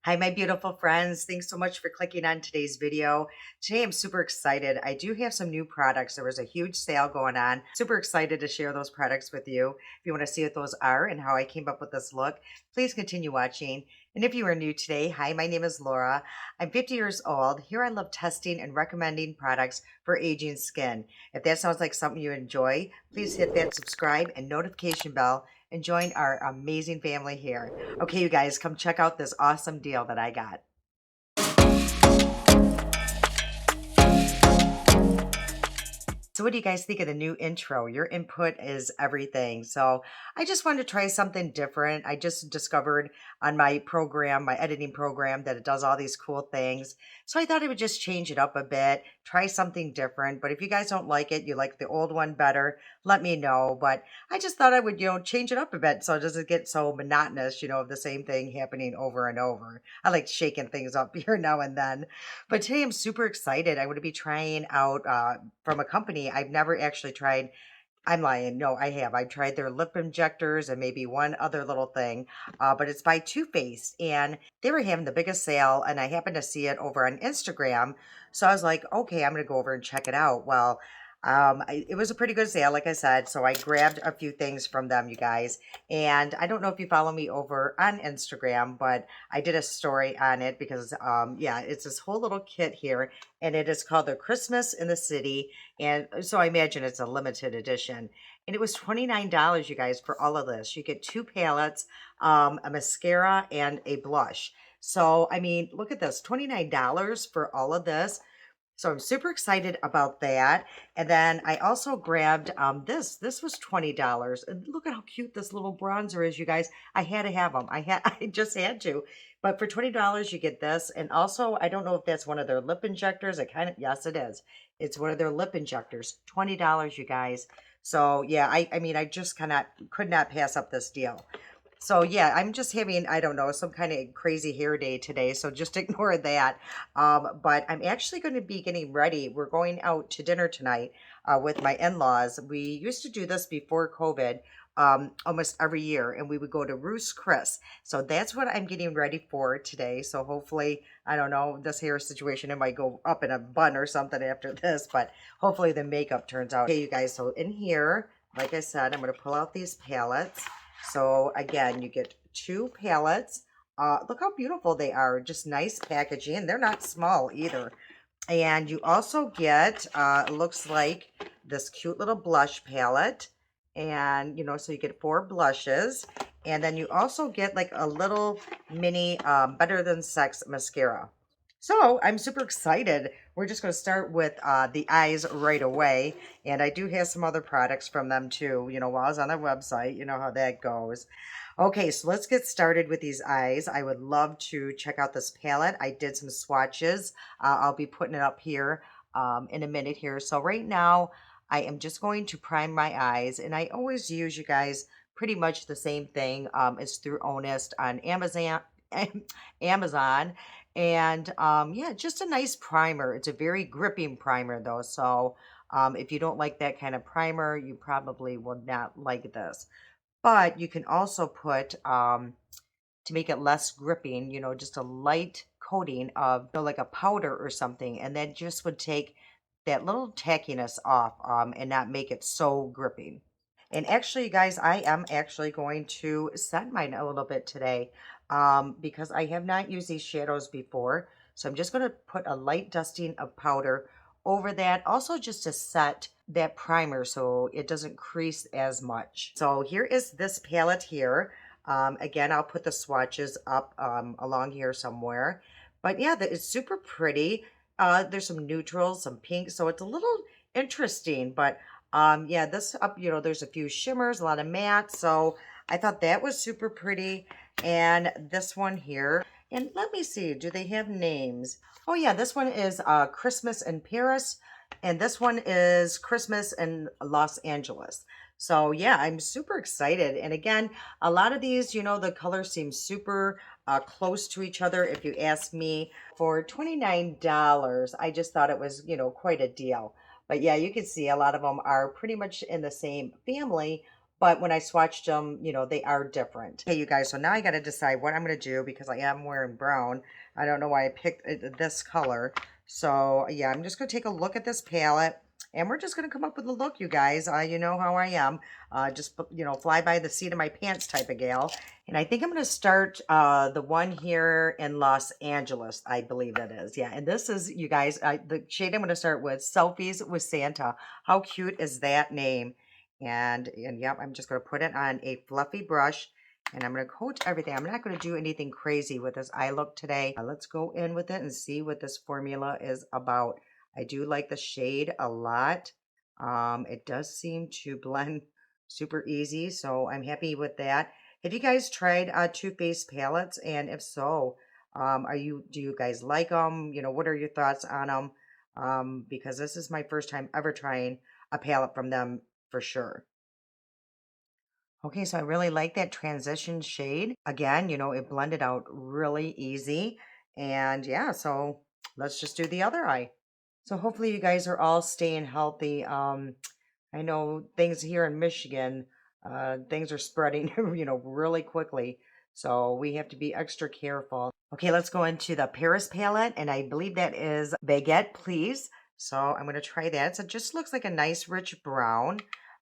Hi, my beautiful friends. Thanks so much for clicking on today's video. Today, I'm super excited. I do have some new products. There was a huge sale going on. Super excited to share those products with you. If you want to see what those are and how I came up with this look, please continue watching. And if you are new today, hi, my name is Laura. I'm 50 years old. Here I love testing and recommending products for aging skin. If that sounds like something you enjoy, please hit that subscribe and notification bell and join our amazing family here. Okay, you guys, come check out this awesome deal that I got. So what do you guys think of the new intro? Your input is everything. So I just wanted to try something different. I just discovered on my program, my editing program, that it does all these cool things. So I thought I would just change it up a bit, try something different. But if you guys don't like it, you like the old one better, let me know. But I just thought I would, change it up a bit so it doesn't get so monotonous, of the same thing happening over and over. I like shaking things up here now and then. But today I'm super excited. I'm going to be trying out from a company I've never actually tried. I'm lying. No, I have. I've tried their lip injectors and maybe one other little thing, but it's by Too Faced, and they were having the biggest sale, and I happened to see it over on Instagram. So I was like, okay, I'm going to go over and check it out. Well, it was a pretty good sale, like I said. So I grabbed a few things from them, you guys. And I don't know if you follow me over on Instagram, but I did a story on it because, yeah, it's this whole little kit here, and it is called the Christmas in the City. And so I imagine it's a limited edition. And it was $29, you guys, for all of this. You get two palettes, a mascara, and a blush. So, I mean, look at this, $29 for all of this. So I'm super excited about that. And then I also grabbed this. This was $20. And look at how cute this little bronzer is, you guys. I had to have them. I just had to. But for $20, you get this. And also, I don't know if that's one of their lip injectors. Yes, it is. It's one of their lip injectors. $20, you guys. So yeah, I mean, I just could not pass up this deal. So yeah, I'm just having, I don't know, some kind of crazy hair day today. So just ignore that. But I'm actually going to be getting ready. We're going out to dinner tonight with my in-laws. We used to do this before COVID, almost every year, and we would go to Ruth's Chris. So that's what I'm getting ready for today. So hopefully, I don't know, this hair situation, it might go up in a bun or something after this, but hopefully the makeup turns out. Okay, you guys, so in here, like I said, I'm going to pull out these palettes. So again, you get two palettes. Look how beautiful they are. Just nice packaging. They're not small either. And you also get, looks like this cute little blush palette. And, so you get four blushes. And then you also get like a little mini Better Than Sex mascara. So I'm super excited. We're just going to start with the eyes right away. And I do have some other products from them too, while I was on their website. You know how that goes. Okay, so let's get started with these eyes. I would love to check out this palette. I did some swatches. I'll be putting it up here in a minute here. So right now, I am just going to prime my eyes. And I always use, you guys, pretty much the same thing. It's through Honest on Amazon. Amazon. And yeah, just a nice primer. It's a very gripping primer though. So if you don't like that kind of primer, you probably will not like this. But you can also put, to make it less gripping, just a light coating of like a powder or something. And that just would take that little tackiness off and not make it so gripping. And actually, guys, I am actually going to set mine a little bit today because I have not used these shadows before. So I'm just going to put a light dusting of powder over that. Also just to set that primer so it doesn't crease as much. So here is this palette here. Again, I'll put the swatches up along here somewhere. But yeah, it's super pretty. There's some neutrals, some pinks. So it's a little interesting, but yeah, this up, there's a few shimmers, a lot of matte. So I thought that was super pretty. And this one here, and let me see, do they have names? Oh yeah, this one is Christmas in Paris, and this one is Christmas in Los Angeles. So yeah, I'm super excited. And again, a lot of these, the colors seem super close to each other. If you ask me, for $29, I just thought it was, quite a deal. But yeah, you can see a lot of them are pretty much in the same family, but when I swatched them, they are different. Okay, you guys, so now I got to decide what I'm going to do because I am wearing brown. I don't know why I picked this color. So yeah, I'm just going to take a look at this palette. And we're just going to come up with a look, you guys. You know how I am. Just, fly by the seat of my pants type of gal. And I think I'm going to start the one here in Los Angeles, I believe that is. Yeah, and this is, you guys, the shade I'm going to start with, Selfies with Santa. How cute is that name? And yep, I'm just going to put it on a fluffy brush. And I'm going to coat everything. I'm not going to do anything crazy with this eye look today. Let's go in with it and see what this formula is about. I do like the shade a lot. It does seem to blend super easy, so I'm happy with that. Have you guys tried Too Faced palettes? And if so, do you guys like them? What are your thoughts on them? Because this is my first time ever trying a palette from them for sure. Okay, so I really like that transition shade. Again, it blended out really easy. And yeah, so let's just do the other eye. So hopefully you guys are all staying healthy. I know things here in Michigan, things are spreading, really quickly. So we have to be extra careful. Okay, let's go into the Paris palette, and I believe that is Baguette Please. So I'm going to try that. So it just looks like a nice rich brown.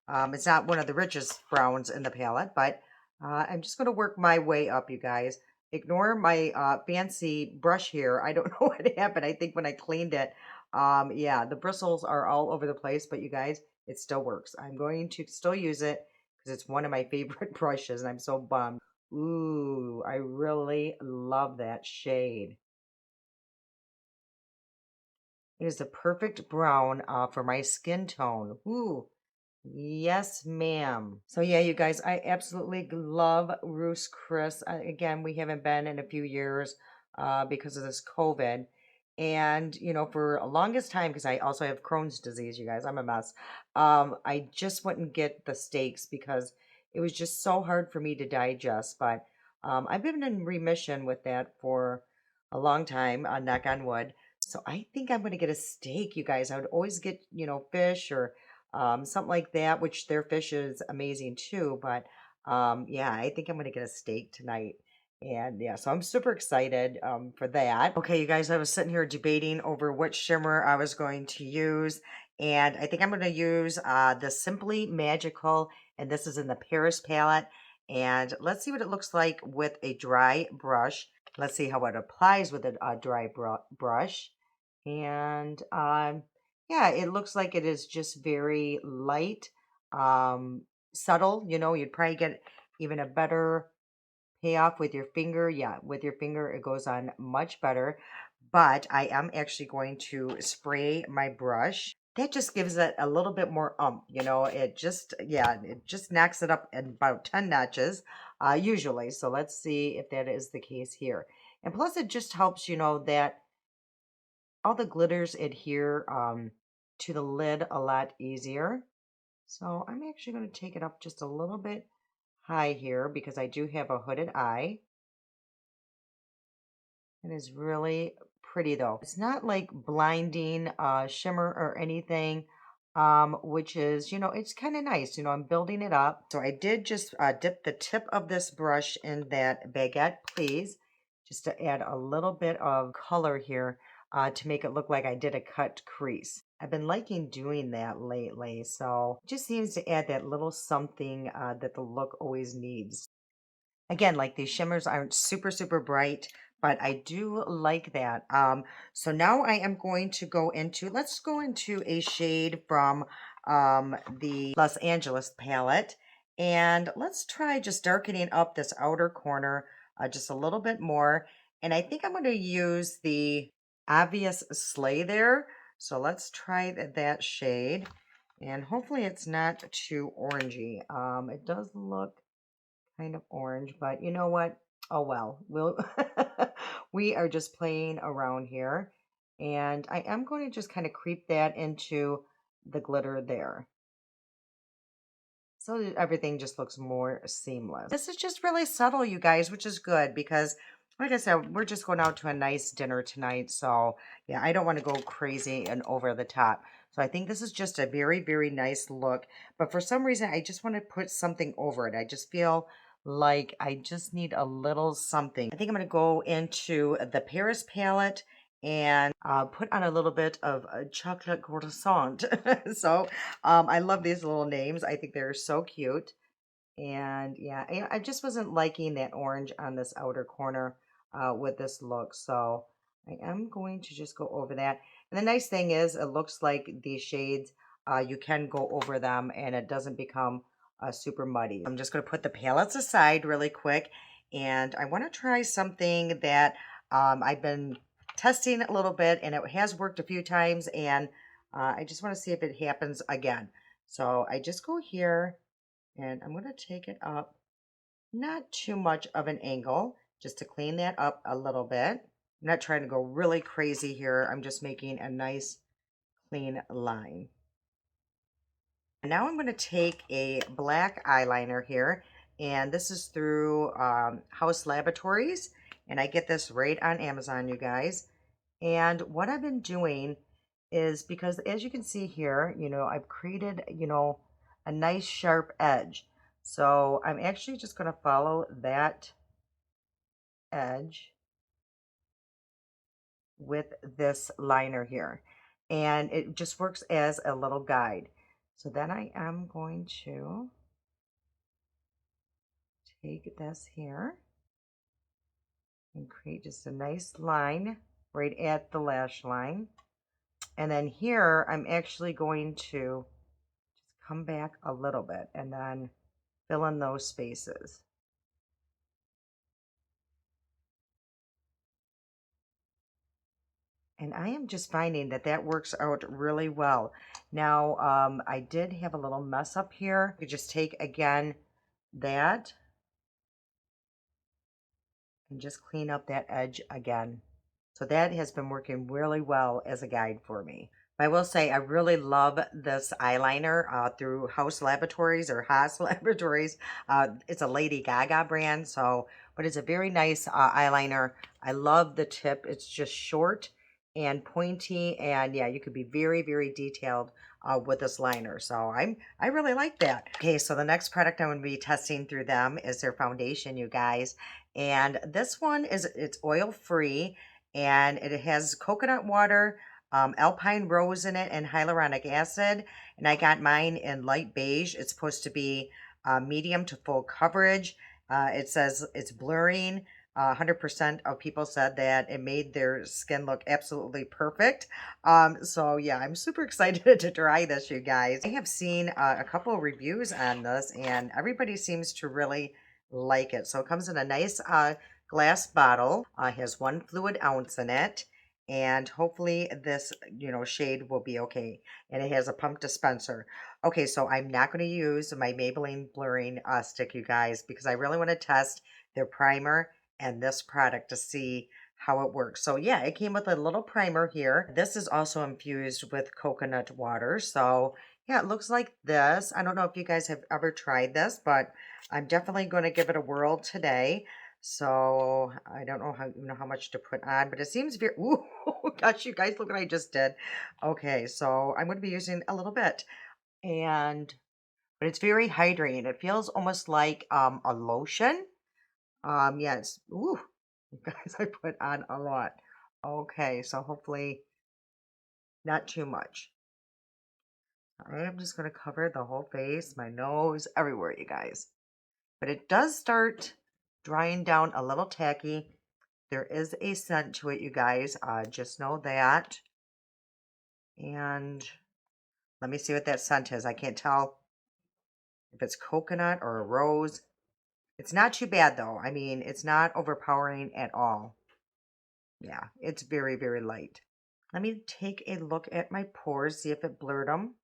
It's not one of the richest browns in the palette, but I'm just going to work my way up, you guys. Ignore my fancy brush here. I don't know what happened. I think when I cleaned it, yeah, the bristles are all over the place, but you guys, it still works. I'm going to still use it because it's one of my favorite brushes, and I'm so bummed. Ooh, I really love that shade. It is the perfect brown for my skin tone. Ooh, yes, ma'am. So yeah, you guys, I absolutely love Ruth's Chris. Again, we haven't been in a few years because of this COVID. And, for a longest time, because I also have Crohn's disease, you guys, I'm a mess. I just wouldn't get the steaks because it was just so hard for me to digest. But I've been in remission with that for a long time, knock on wood. So I think I'm going to get a steak, you guys. I would always get, fish or something like that, which their fish is amazing too. But yeah, I think I'm going to get a steak tonight. And yeah, so I'm super excited for that. Okay, you guys, I was sitting here debating over which shimmer I was going to use. And I think I'm going to use the Simply Magical, and this is in the Paris palette. And let's see what it looks like with a dry brush. Let's see how it applies with a dry brush. And yeah, it looks like it is just very light, subtle. You'd probably get even a better payoff with your finger. Yeah, with your finger, it goes on much better. But I am actually going to spray my brush. That just gives it a little bit more it just knocks it up in about 10 notches, usually. So let's see if that is the case here. And plus, it just helps, that all the glitters adhere to the lid a lot easier. So I'm actually going to take it up just a little bit high here because I do have a hooded eye. It is really pretty though. It's not like blinding shimmer or anything, which is, it's kind of nice. I'm building it up. So I did just dip the tip of this brush in that Baguette Please, just to add a little bit of color here to make it look like I did a cut crease. I've been liking doing that lately, so it just seems to add that little something that the look always needs. Again, like these shimmers aren't super, super bright, but I do like that. So now I am going to let's go into a shade from the Los Angeles palette. And let's try just darkening up this outer corner just a little bit more. And I think I'm going to use the Obvious Slay there. So let's try that shade. And hopefully it's not too orangey. It does look kind of orange, but you know what? Oh well, we are just playing around here. And I am going to just kind of creep that into the glitter there. So that everything just looks more seamless. This is just really subtle, you guys, which is good because Like I said, we're just going out to a nice dinner tonight. So, yeah, I don't want to go crazy and over the top. So, I think this is just a very, very nice look. But for some reason, I just want to put something over it. I just feel like I just need a little something. I think I'm going to go into the Paris palette and put on a little bit of a chocolate croissant. So, I love these little names. I think they're so cute. And yeah, I just wasn't liking that orange on this outer corner with this look. So I am going to just go over that. And the nice thing is it looks like these shades, you can go over them and it doesn't become super muddy. I'm just going to put the palettes aside really quick. And I want to try something that I've been testing a little bit and it has worked a few times. And I just want to see if it happens again. So I just go here and I'm going to take it up, not too much of an angle, just to clean that up a little bit. I'm not trying to go really crazy here. I'm just making a nice clean line. And now I'm going to take a black eyeliner here, and this is through House Laboratories, and I get this right on Amazon, you guys. And what I've been doing is, because as you can see here, I've created, a nice sharp edge. So I'm actually just going to follow that edge with this liner here. And it just works as a little guide. So then I am going to take this here and create just a nice line right at the lash line. And then here, I'm actually going to just come back a little bit and then fill in those spaces. And I am just finding that that works out really well. Now, I did have a little mess up here. You just take again that and just clean up that edge again. So that has been working really well as a guide for me. I will say I really love this eyeliner through House Laboratories or Haas Laboratories. It's a Lady Gaga brand, so but it's a very nice eyeliner. I love the tip. It's just short and pointy, and yeah, you could be very, very detailed with this liner. So I really like that. Okay, so the next product I'm going to be testing through them is their foundation, you guys. And this one it's oil free and it has coconut water, alpine rose in it, and hyaluronic acid. And I got mine in light beige. It's supposed to be medium to full coverage. It says it's blurring. 100% of people said that it made their skin look absolutely perfect. So yeah, I'm super excited to try this, you guys. I have seen a couple of reviews on this, and everybody seems to really like it. So it comes in a nice glass bottle. Has 1 fluid ounce in it, and hopefully this shade will be okay. And it has a pump dispenser. Okay, so I'm not going to use my Maybelline blurring stick, you guys, because I really want to test their primer and this product to see how it works. So yeah, it came with a little primer here. This is also infused with coconut water. So yeah, it looks like this. I don't know if you guys have ever tried this, but I'm definitely going to give it a whirl today. So I don't know how much to put on, but it seems very, ooh, gosh, you guys, look what I just did. Okay, so I'm going to be using a little bit, and but it's very hydrating. It feels almost like a lotion. Yes. Ooh, you guys, I put on a lot. Okay, so hopefully not too much. I'm just going to cover the whole face, my nose, everywhere, you guys. But it does start drying down a little tacky. There is a scent to it, you guys. Just know that. And let me see what that scent is. I can't tell if it's coconut or a rose. It's not too bad, though. I mean, it's not overpowering at all. Yeah, it's very, very light. Let me take a look at my pores, see if it blurred them.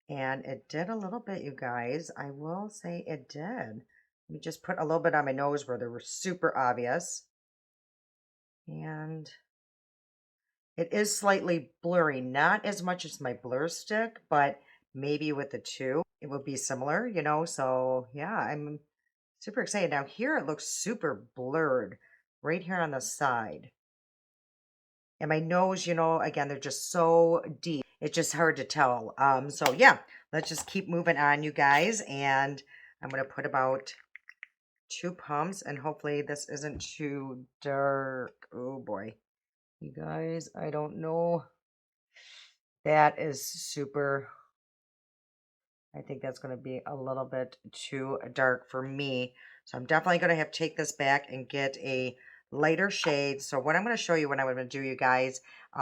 And it did a little bit, you guys. I will say it did. Let me just put a little bit on my nose where they were super obvious. And it is slightly blurry, not as much as my blur stick, but maybe with the two, it will be similar, So yeah, I'm super excited. Now here it looks super blurred. right here on the side. And my nose, you know, again, they're just so deep. It's just hard to tell. So yeah, let's just keep moving on, you guys. And I'm going to put about 2 pumps, and hopefully this isn't too dark. Oh boy. You guys, I don't know. That is super. I think that's going to be a little bit too dark for me. So I'm definitely going to have to take this back and get a lighter shade. So what I'm going to show you, what I'm going to do, you guys,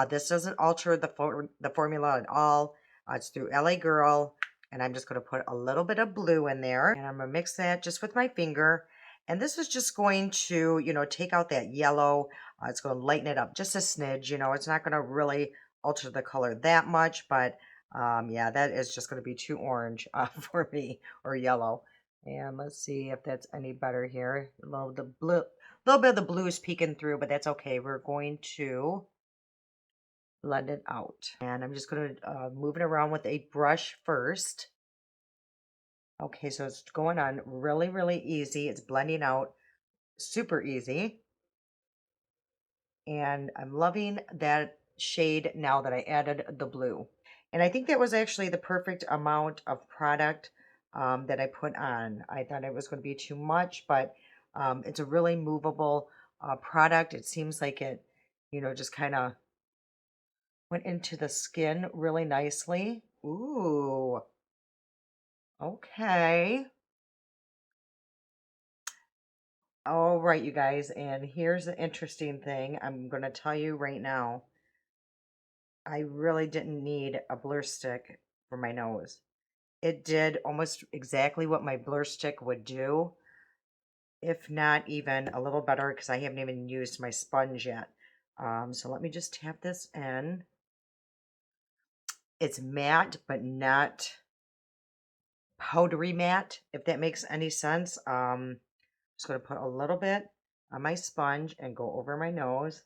this doesn't alter the formula at all. It's through LA Girl, and I'm just going to put a little bit of blue in there, and I'm going to mix that just with my finger. And this is just going to, you know, take out that yellow. It's going to lighten it up just a smidge. You know, it's not going to really alter the color that much, but yeah, that is just going to be too orange for me, or yellow. And let's see if that's any better here. Little bit of the blue is peeking through, but that's okay. We're going to blend it out. And I'm just going to move it around with a brush first. Okay, so it's going on really, really easy. It's blending out super easy. And I'm loving that shade now that I added the blue. And I think that was actually the perfect amount of product that I put on. I thought it was going to be too much, but it's a really movable product. It seems like it, you know, just kind of went into the skin really nicely. Ooh, okay. All right, you guys. And here's the interesting thing I'm going to tell you right now. I really didn't need a blur stick for my nose. It did almost exactly what my blur stick would do, if not even a little better, because I haven't even used my sponge yet. So let me just tap this in. It's matte, but not powdery matte, if that makes any sense. Just going to put a little bit on my sponge and go over my nose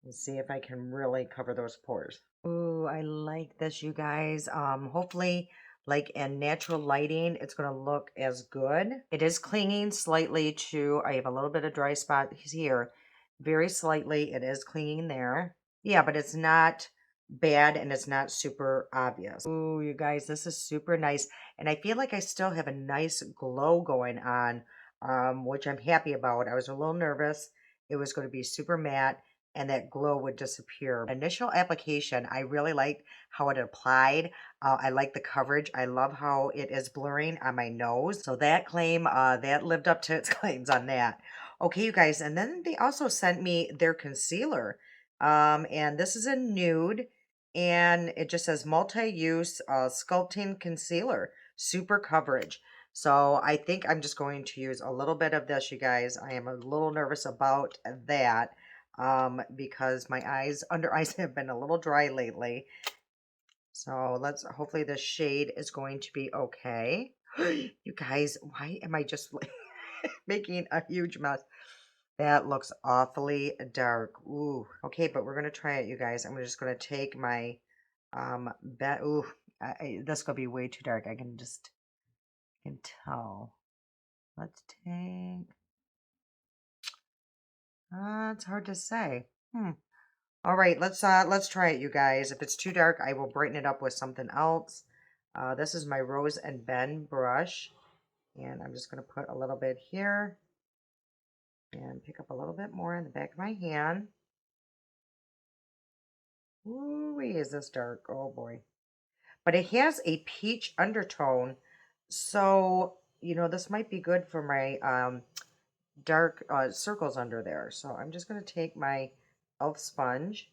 and see if I can really cover those pores. Ooh, I like this, you guys. Hopefully, like in natural lighting, it's gonna look as good. It is clinging slightly to, I have a little bit of dry spot here. Very slightly, it is clinging there. Yeah, but it's not bad and it's not super obvious. Ooh, you guys, this is super nice. And I feel like I still have a nice glow going on, which I'm happy about. I was a little nervous. It was going to be super matte and that glow would disappear. Initial application, I really liked how it applied. I like the coverage. I love how it is blurring on my nose. So that claim, that lived up to its claims on that. Okay, you guys, and then they also sent me their concealer. And this is a nude, and it just says multi-use sculpting concealer, super coverage. So I think I'm just going to use a little bit of this, you guys. I am a little nervous about that because my under eyes have been a little dry lately. So let's, hopefully the shade is going to be okay. You guys, why am I just making a huge mess? That looks awfully dark. Ooh. Okay, but we're going to try it, you guys. I'm just going to take my, ooh, this is going to be way too dark. I can tell. Let's take, it's hard to say. All right, let's try it, you guys. If it's too dark, I will brighten it up with something else. This is my Rose and Ben brush, and I'm just going to put a little bit here and pick up a little bit more in the back of my hand. Ooh, is this dark? Oh boy. But it has a peach undertone, so you know this might be good for my dark circles under there. So I'm just going to take my elf sponge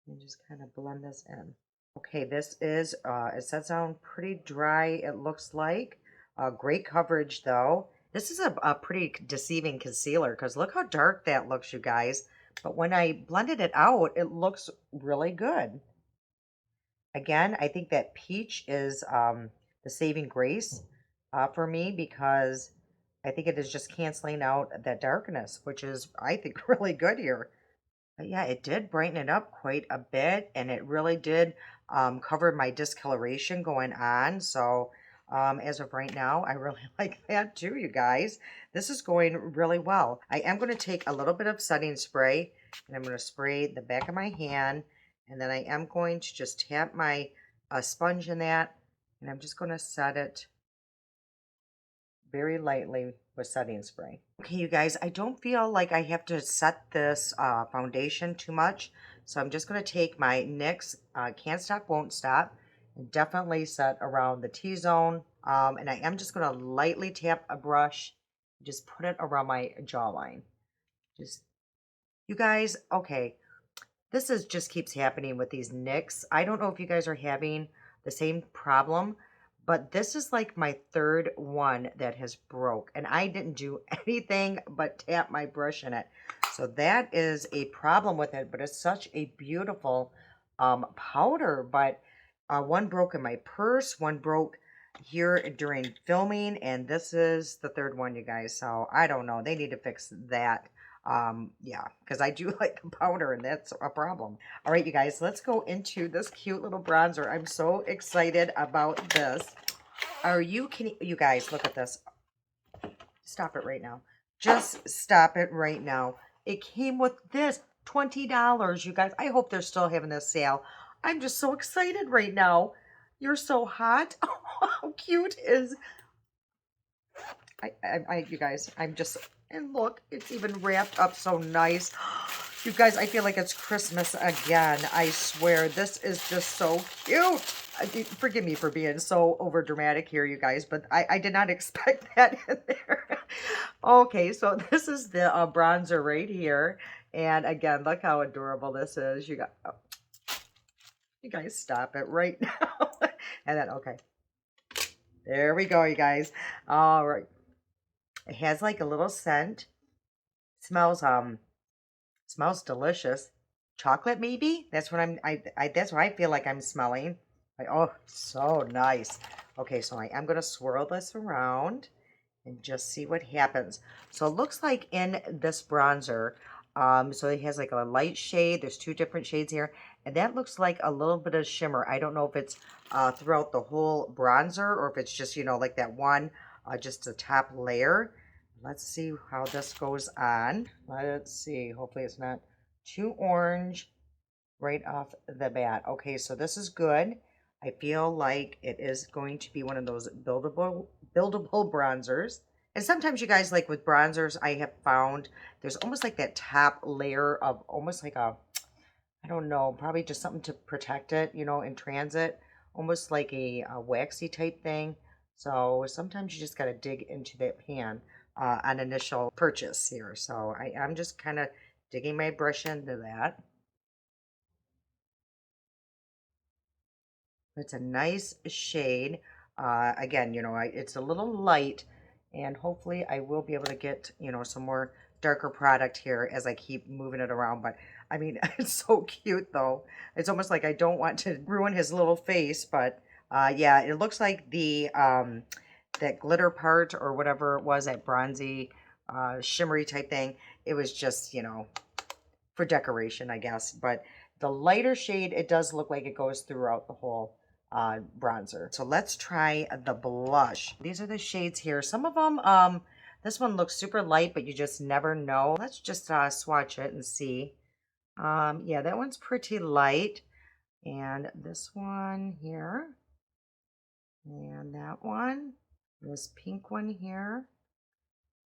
and just kind of blend this in. Okay, this is, it sets down pretty dry, it looks like. Great coverage, though. This is a pretty deceiving concealer, because look how dark that looks, you guys. But when I blended it out, it looks really good. Again, I think that peach is the saving grace for me, because I think it is just canceling out that darkness, which is, I think, really good here. But yeah, it did brighten it up quite a bit, and it really did cover my discoloration going on. So As of right now, I really like that too, you guys. This is going really well. I am going to take a little bit of setting spray and I'm going to spray the back of my hand. And then I am going to just tap my sponge in that. And I'm just going to set it very lightly with setting spray. Okay, you guys, I don't feel like I have to set this foundation too much. So I'm just going to take my NYX Can't Stop, Won't Stop and definitely set around the T-zone. And I am just going to lightly tap a brush, just put it around my jawline. Just, you guys, okay, this is just keeps happening with these NYX. I don't know if you guys are having the same problem, but this is like my third one that has broke, and I didn't do anything but tap my brush in it. So that is a problem with it, but it's such a beautiful powder. But one broke in my purse, one broke here during filming, and this is the third one, you guys. So I don't know. They need to fix that. Yeah, because I do like the powder and that's a problem. All right, you guys, let's go into this cute little bronzer. I'm so excited about this. You guys, look at this. Stop it right now. Just stop it right now. It came with this $20, you guys. I hope they're still having this sale. I'm just so excited right now. You're so hot. How cute is you guys, I'm just, and look, it's even wrapped up so nice. You guys, I feel like it's Christmas again. I swear, this is just so cute. Forgive me for being so over dramatic here, you guys, but I did not expect that in there. Okay, so this is the bronzer right here. And again, look how adorable this is. You guys stop it right now. And then, okay, there we go, you guys. All right. It has like a little scent. Smells delicious. Chocolate maybe? That's what that's what I feel like I'm smelling. Like, oh, so nice. Okay, so I am gonna swirl this around and just see what happens. So it looks like in this bronzer, so it has like a light shade. There's two different shades here, and that looks like a little bit of shimmer. I don't know if it's throughout the whole bronzer or if it's just, you know, like that one, just the top layer. Let's see how this goes on. Let's see. Hopefully it's not too orange right off the bat. Okay, so this is good. I feel like it is going to be one of those buildable bronzers. And sometimes you guys, like with bronzers, I have found there's almost like that top layer of almost like a, I don't know, probably just something to protect it, you know, in transit, almost like a waxy type thing. So sometimes you just got to dig into that pan on initial purchase here. So I'm just kind of digging my brush into that. It's a nice shade. Again, you know, it's a little light, and hopefully I will be able to get, you know, some more darker product here as I keep moving it around. But I mean, it's so cute though. It's almost like I don't want to ruin his little face, but yeah, it looks like the that glitter part or whatever it was, that bronzy, shimmery type thing. It was just, you know, for decoration, I guess. But the lighter shade, it does look like it goes throughout the whole bronzer. So let's try the blush. These are the shades here. Some of them, this one looks super light, but you just never know. Let's just swatch it and see. Yeah, that one's pretty light. And this one here. And that one. This pink one here.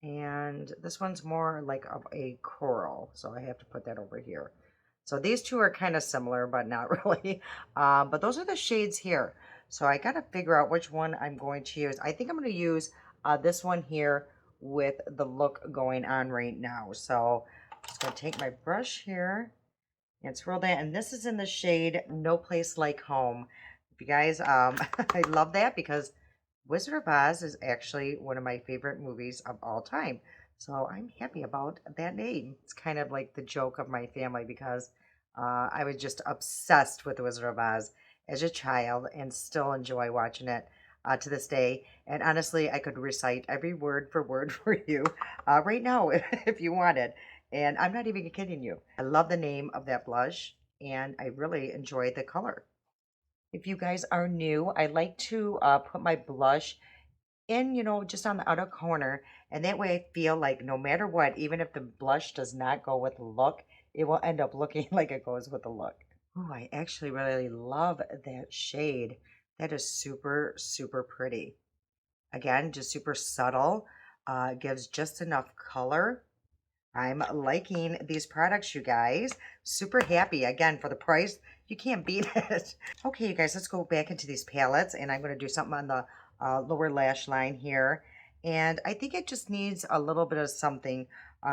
And this one's more like of a coral, so I have to put that over here. So these two are kind of similar, but not really. But those are the shades here. So I got to figure out which one I'm going to use. I think I'm going to use this one here with the look going on right now. So I'm just going to take my brush here and swirl that. And this is in the shade No Place Like Home. If you guys, I love that because Wizard of Oz is actually one of my favorite movies of all time. So I'm happy about that name. It's kind of like the joke of my family because I was just obsessed with The Wizard of Oz as a child and still enjoy watching it to this day. And honestly, I could recite every word for you right now if you wanted. And I'm not even kidding you. I love the name of that blush and I really enjoy the color. If you guys are new, I like to put my blush in, just on the outer corner. And that way I feel like no matter what, even if the blush does not go with the look, it will end up looking like it goes with the look. Oh, I actually really love that shade. That is super, super pretty. Again, just super subtle. Gives just enough color. I'm liking these products, you guys. Super happy. Again, for the price, you can't beat it. Okay, you guys, let's go back into these palettes, and I'm going to do something on the lower lash line here. And I think it just needs a little bit of something.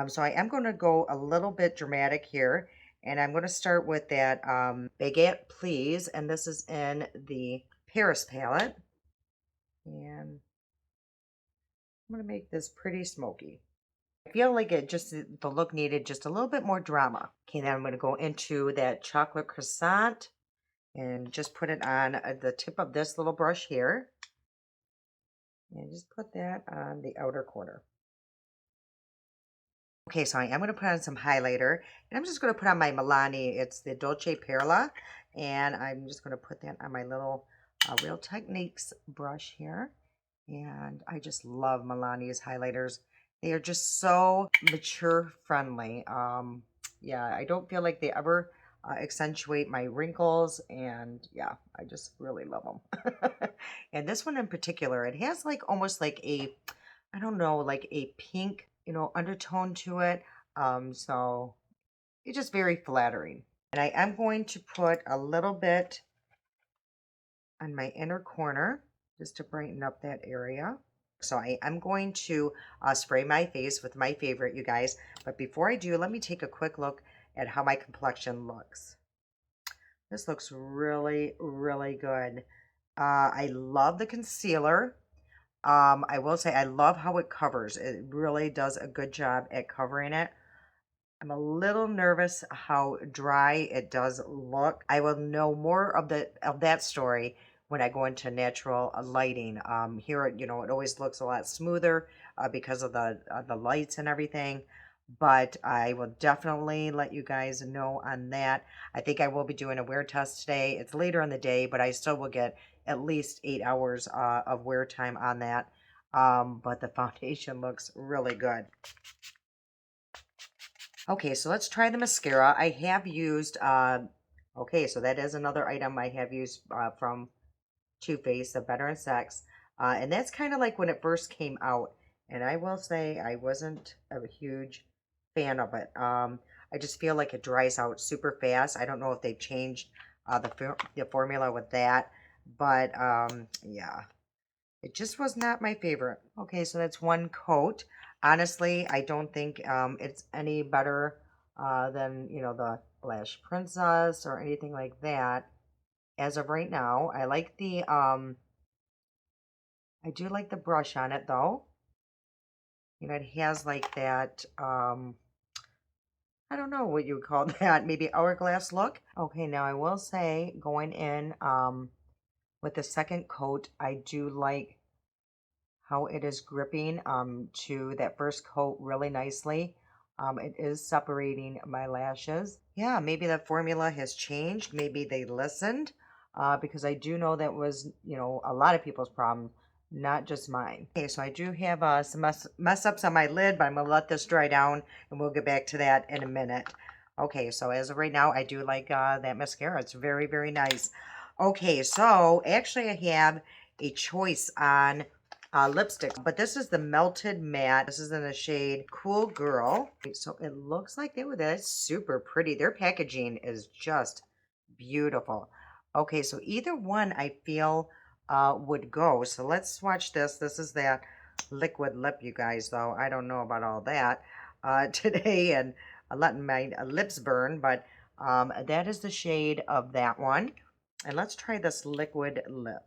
So I am going to go a little bit dramatic here, and I'm going to start with that Baguette Please, and this is in the Paris palette. And I'm going to make this pretty smoky. I feel like the look needed just a little bit more drama. Okay, then I'm going to go into that chocolate croissant and just put it on the tip of this little brush here. And just put that on the outer corner. Okay, so I am going to put on some highlighter. And I'm just going to put on my Milani. It's the Dolce Perla. And I'm just going to put that on my little Real Techniques brush here. And I just love Milani's highlighters. They are just so mature friendly. Yeah, I don't feel like they ever accentuate my wrinkles, and yeah, I just really love them. And this one in particular, it has like almost like a, I don't know, like a pink, undertone to it. So it's just very flattering. And I am going to put a little bit on my inner corner just to brighten up that area. So I'm going to spray my face with my favorite, you guys. But before I do, let me take a quick look at how my complexion looks. This looks really, really good. I love the concealer. I will say I love how it covers. It really does a good job at covering it. I'm a little nervous how dry it does look. I will know more of that story when I go into natural lighting. Here, it always looks a lot smoother because of the lights and everything. But I will definitely let you guys know on that. I think I will be doing a wear test today. It's later in the day, but I still will get at least 8 hours of wear time on that. But the foundation looks really good. Okay, so let's try the mascara. I have used, okay, so that is another item I have used from Too Faced, the Better and Sex. And that's kind of like when it first came out. And I will say I wasn't a huge fan of it. I just feel like it dries out super fast. I don't know if they've changed the formula with that. But yeah, it just was not my favorite. Okay, so that's one coat. Honestly, I don't think it's any better than, the Blush Princess or anything like that. As of right now, I do like the brush on it though. It has like that, I don't know what you would call that, maybe hourglass look. Okay, now I will say going in with the second coat, I do like how it is gripping to that first coat really nicely. It is separating my lashes. Yeah, maybe the formula has changed. Maybe they listened because I do know that was, a lot of people's problem, not just mine. Okay, so I do have some mess ups on my lid, but I'm going to let this dry down and we'll get back to that in a minute. Okay, so as of right now, I do like that mascara. It's very, very nice. Okay, so actually I have a choice on lipsticks, but this is the Melted Matte. This is in the shade Cool Girl. So it looks like that's super pretty. Their packaging is just beautiful. Okay, so either one I feel would go. So let's swatch this. This is that liquid lip, you guys, though. I don't know about all that today, and letting my lips burn, but that is the shade of that one. And let's try this liquid lip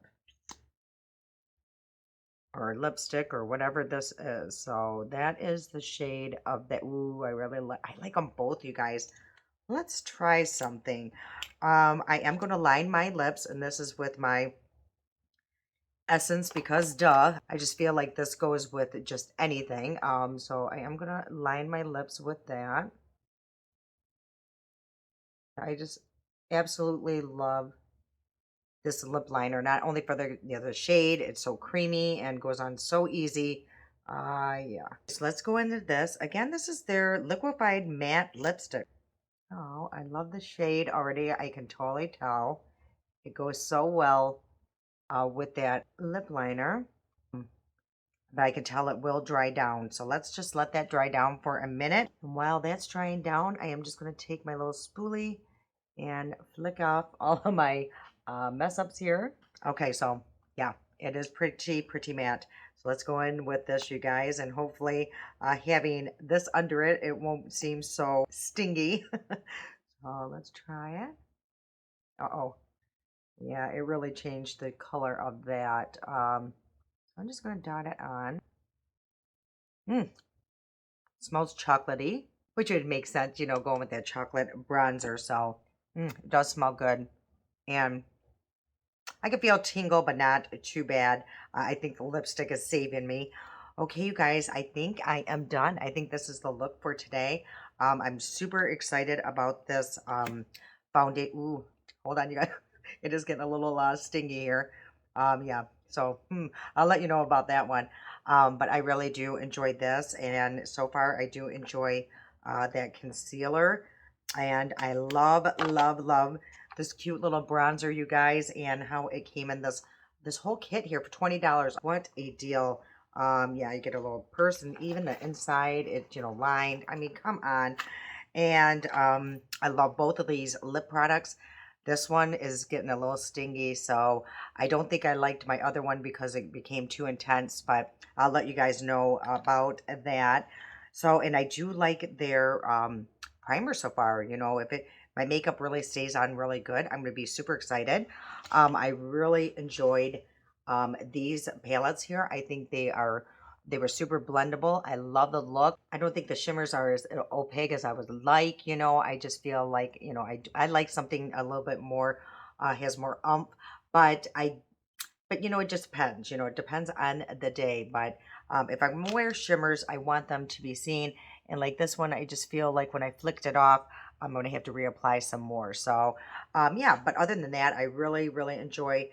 or lipstick or whatever this is. So that is the shade of that. Ooh, I like them both, you guys. Let's try something. I am going to line my lips, and this is with my Essence because duh. I just feel like this goes with just anything. So I am going to line my lips with that. I just absolutely love this lip liner, not only for the shade, it's so creamy and goes on so easy. Yeah. So let's go into this. Again, this is their liquefied matte lipstick. Oh, I love the shade already. I can totally tell. It goes so well with that lip liner. But I can tell it will dry down. So let's just let that dry down for a minute. And while that's drying down, I am just going to take my little spoolie and flick off all of my mess ups here. Okay, so yeah, it is pretty matte. So let's go in with this, you guys, and hopefully having this under it, it won't seem so stingy. So let's try it. Uh-oh. Yeah, it really changed the color of that. So I'm just going to dot it on. Smells chocolatey, which would make sense, going with that chocolate bronzer. So it does smell good. And I can feel tingle, but not too bad. I think the lipstick is saving me. Okay, you guys, I think I am done. I think this is the look for today. I'm super excited about this foundation. Ooh, hold on, you guys. It is getting a little stingy here. Yeah, so I'll let you know about that one. But I really do enjoy this, and so far I do enjoy that concealer. And I love this cute little bronzer, you guys, and how it came in this whole kit here for $20. What a deal. Yeah, you get a little purse, and even the inside, it's, lined. I mean, come on. And I love both of these lip products. This one is getting a little stingy, so I don't think I liked my other one because it became too intense, but I'll let you guys know about that. So, and I do like their primer so far. If my makeup really stays on really good, I'm going to be super excited. I really enjoyed these palettes here. I think they were super blendable. I love the look. I don't think the shimmers are as opaque as I would like. I just feel like, I like something a little bit more, has more umph. But it just depends. It depends on the day. But if I'm gonna wear shimmers, I want them to be seen. And like this one, I just feel like when I flicked it off, I'm going to have to reapply some more. So, yeah, but other than that, I really enjoy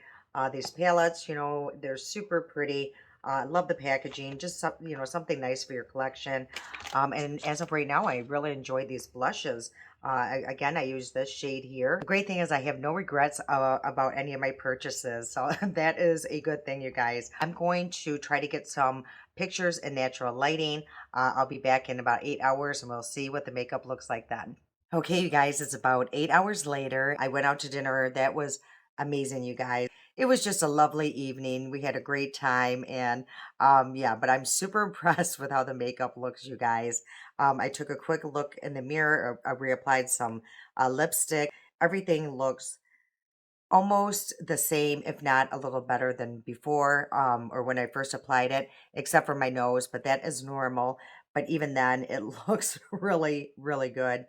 these palettes. They're super pretty. Love the packaging. Just something nice for your collection. And as of right now, I really enjoy these blushes. Again, I use this shade here. The great thing is I have no regrets about any of my purchases. So that is a good thing, you guys. I'm going to try to get some pictures in natural lighting. I'll be back in about 8 hours, and we'll see what the makeup looks like then. Okay, you guys, it's about 8 hours later. I went out to dinner. That was amazing, you guys. It was just a lovely evening. We had a great time, and yeah, but I'm super impressed with how the makeup looks, you guys. I took a quick look in the mirror. I reapplied some lipstick. Everything looks almost the same, if not a little better than before, or when I first applied it, except for my nose, but that is normal. But even then, it looks really good.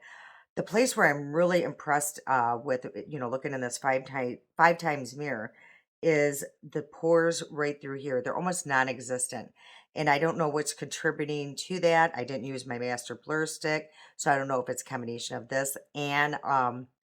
The place where I'm really impressed with, looking in this five times mirror is the pores right through here. They're almost non-existent. And I don't know what's contributing to that. I didn't use my master blur stick, so I don't know if it's a combination of this and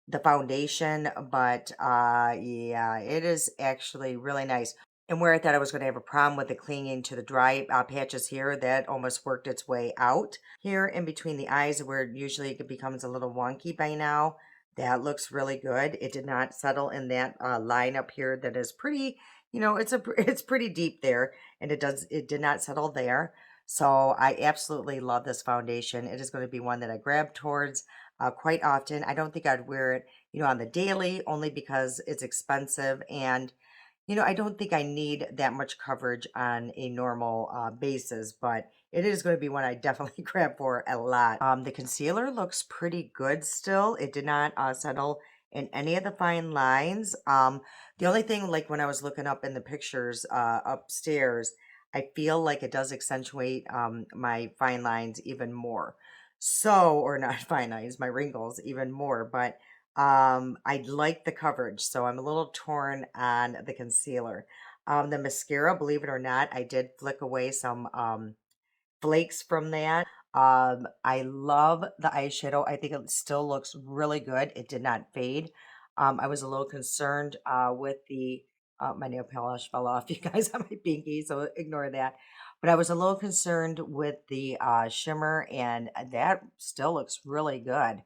the foundation, but yeah, it is actually really nice. And where I thought I was going to have a problem with the clinging to the dry patches here, that almost worked its way out. Here in between the eyes, where usually it becomes a little wonky by now, that looks really good. It did not settle in that line up here that is pretty, it's pretty deep there, and it did not settle there. So I absolutely love this foundation. It is going to be one that I grab towards quite often. I don't think I'd wear it, on the daily, only because it's expensive, and I don't think I need that much coverage on a normal basis, but it is going to be one I definitely grab for a lot. The concealer looks pretty good still. It did not settle in any of the fine lines. The only thing, like when I was looking up in the pictures upstairs, I feel like it does accentuate my fine lines even more. So, or not fine lines, my wrinkles even more, but I like the coverage, so I'm a little torn on the concealer. The mascara, believe it or not, I did flick away some flakes from that. I love the eyeshadow. I think it still looks really good. It did not fade. I was a little concerned with the my nail polish fell off, you guys, on my pinky, so ignore that. But I was a little concerned with the shimmer, and that still looks really good.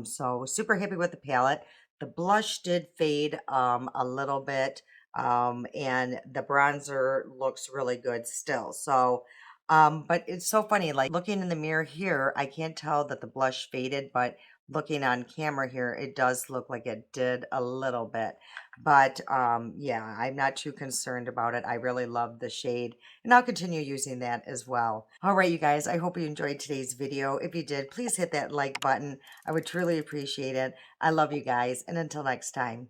So super happy with the palette. The blush did fade a little bit, and the bronzer looks really good still. So, but it's so funny, like looking in the mirror here, I can't tell that the blush faded, but looking on camera here, it does look like it did a little bit. But yeah, I'm not too concerned about it. I really love the shade, and I'll continue using that as well. All right, you guys, I hope you enjoyed today's video. If you did, please hit that like button. I would truly appreciate it. I love you guys, and until next time.